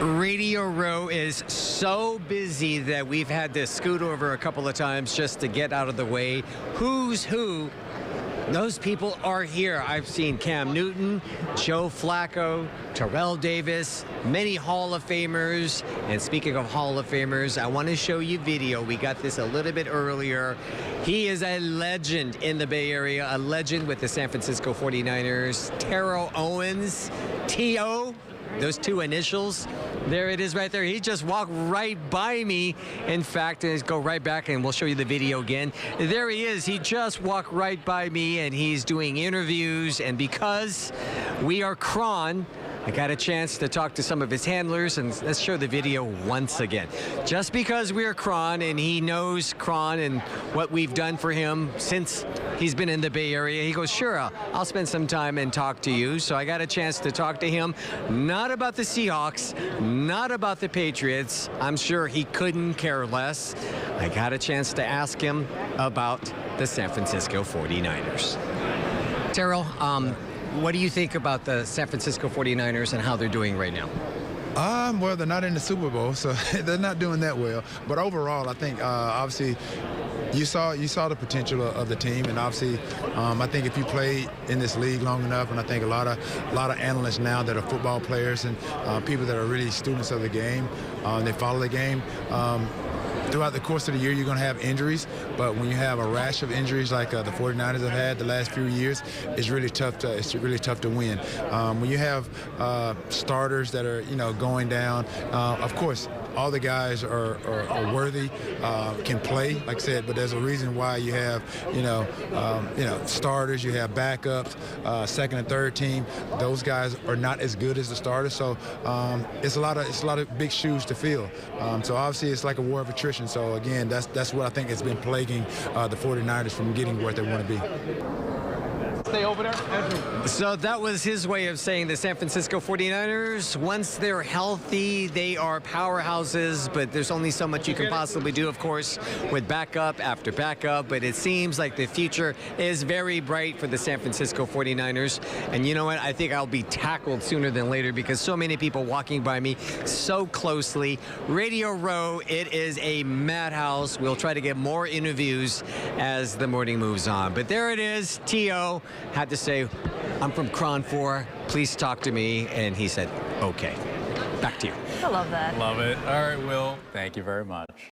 Radio Row is so busy that we've had to scoot over a couple of times just to get out of the way. Who's who? Those people are here. I've seen Cam Newton, Joe Flacco, Terrell Davis, many Hall of Famers. And speaking of Hall of Famers, I want to show you video. We got this a little bit earlier. He is a legend in the Bay Area, a legend with the San Francisco 49ers. Terrell Owens, T.O., those two initials. There it is right there. He just walked right by me. In fact, let's go right back and we'll show you the video again. There he is. He just walked right by me and he's doing interviews. And because we are Tran, I got a chance to talk to some of his handlers, and let's show the video once again. Just because we're Tran and he knows Tran and what we've done for him since he's been in the Bay Area, he goes, sure, I'll spend some time and talk to you. So I got a chance to talk to him, not about the Seahawks, not about the Patriots. I'm sure he couldn't care less. I got a chance to ask him about the San Francisco 49ers. Terrell, what do you think about the San Francisco 49ers and how they're doing right now? Well, they're not in the Super Bowl, so they're not doing that well. But overall, I think obviously you saw the potential of the team, and obviously I think if you play in this league long enough, and I think a lot of analysts now that are football players and people that are really students of the game, they follow the game. Throughout the course of the year, you're going to have injuries, but when you have a rash of injuries like the 49ers have had the last few years, it's really tough to win. When you have starters that are going down, of course, all the guys are worthy, can play, like I said, but there's a reason why you have starters, you have backups, second and third team. Those guys are not as good as the starters, so it's a lot of big shoes to fill. So obviously it's like a war of attrition. So again, that's what I think has been plaguing the 49ers from getting where they want to be. Stay over there. So that was his way of saying the San Francisco 49ers, once they're healthy, they are powerhouses, but there's only so much you can possibly do, of course, with backup after backup. But it seems like the future is very bright for the San Francisco 49ers. And you know what? I think I'll be tackled sooner than later because so many people walking by me so closely. Radio Row, it is a madhouse. We'll try to get more interviews as the morning moves on. But there it is, T.O. had to say, I'm from Tran 4, please talk to me, and he said, okay. Back to you. I love that. Love it. All right, Will, thank you very much.